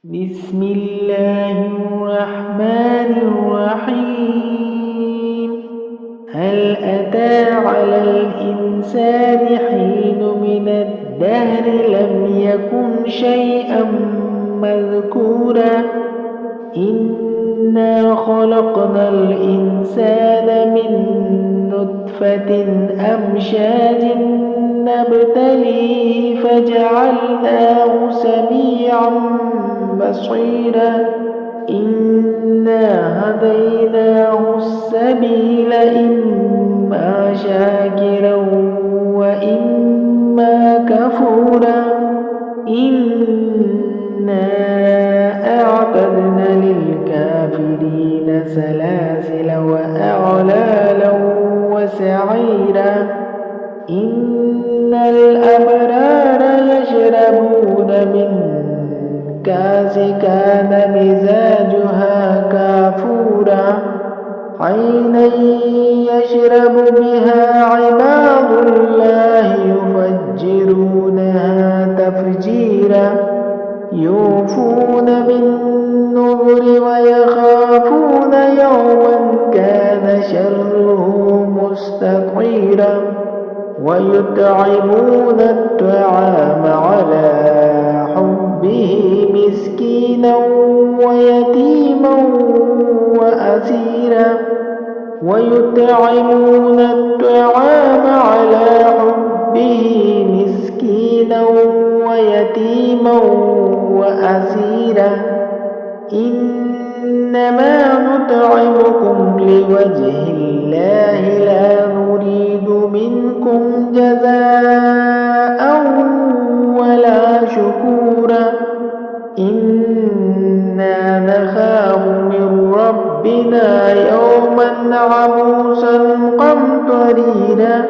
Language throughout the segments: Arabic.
بسم الله الرحمن الرحيم. هل أتى على الإنسان حين من الدهر لم يكن شيئا مذكورا إنا خلقنا الإنسان من نطفة أمشاج نبتليه فجعلناه سميعا بصيرا إنا هديناه السبيل إما شاكرا وإما كفورا إنا أعتدنا للكافرين سلاسل وأغلالا وسعيرا إن الأبرار يشربون من كأس كان مزاجها كافورا عينا يشرب بها عباد الله يفجرونها تفجيرا يوفون بالنذر ويخافون يوما كان شره مستطيرا ويطعمون الطعام على حبه مسكينا ويتيما وأسيرا ويطعمون الطعام على حبه مسكينا ويتيما وأسيرا إنما نطعمكم لوجه الله لا نريد منكم جزاء ولا شكورا إنا نخاف من ربنا يوما عبوسا قمطريرا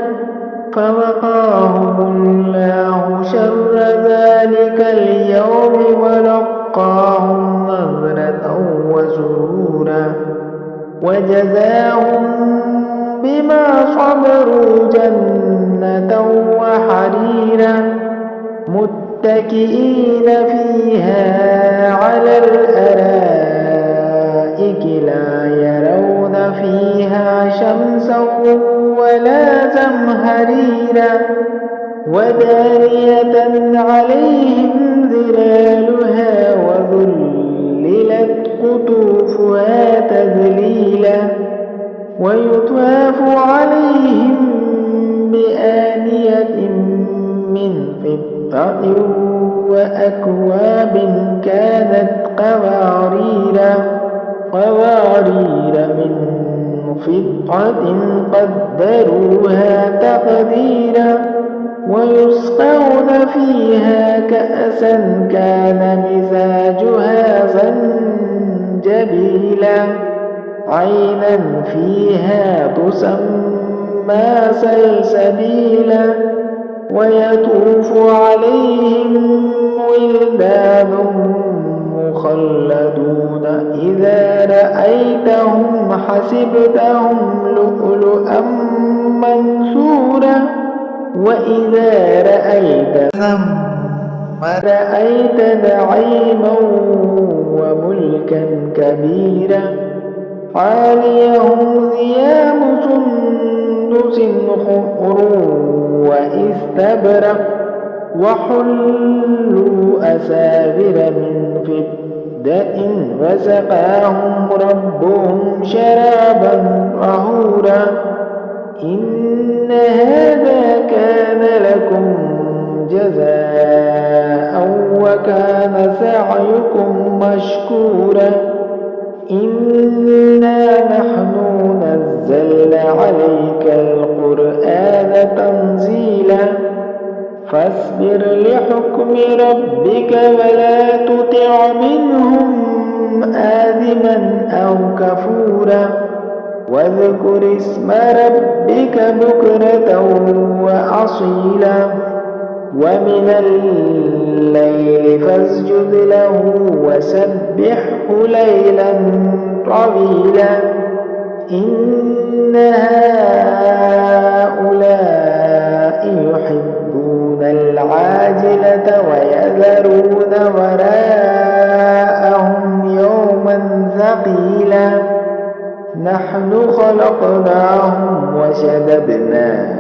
فوقاهم الله شر ذلك اليوم ولقاهم نضرة وسرورا وجزاهم بما صبروا جنة وحريرا متكئين فيها على الأرائك لا يرون فيها شمسا ولا زمهريرا ودانية عليهم ظلالها وذللت قطوفها تذليلا ويطاف عليهم بآنية من فضة وأكواب كانت قوارير من فضة قدروها تقديرا ويسقون فيها كأسا كان مزاجها زنجبيلا عينا فيها تسمى سلسبيلا ويطوف عليهم ولدان مخلدون إذا رأيتهم حسبتهم لؤلؤا منثورا وإذا رأيت ثم رأيت نعيما وملكا كبيرا عاليهم ثياب سندس خضر وإستبرق وحلوا أساور من فضة وسقاهم ربهم شرابا طهورا إن هذا كان لكم جزاء وكان سعيكم مشكورا إنا نحن نزلنا عليك القرآن تنزيلا فاصبر لحكم ربك ولا تطع منهم آثما أو كفورا واذكر اسم ربك بكرة وأصيلا ومن الليل فاسجد له وسبحه ليلا طويلا إن هؤلاء يحبون العاجلة ويذرون وراءهم نحن خلقناهم وشددنا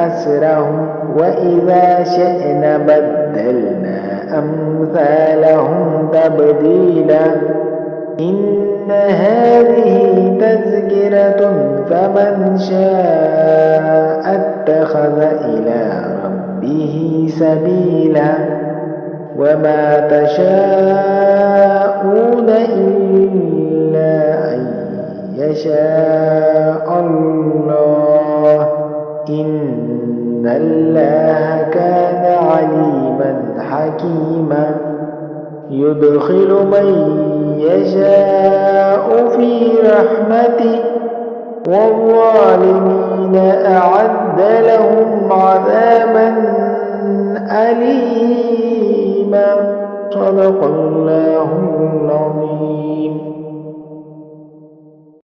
أسرهم وإذا شئنا بدلنا أمثالهم تبديلا إن هذه تذكرة فمن شاء اتخذ إلى ربه سبيلا وما تشاءون إلا أن يشاء الله إن الله كان عليما حكيما يدخل من يشاء في رحمته والظالمين أعد لهم عذابا أليما صدق الله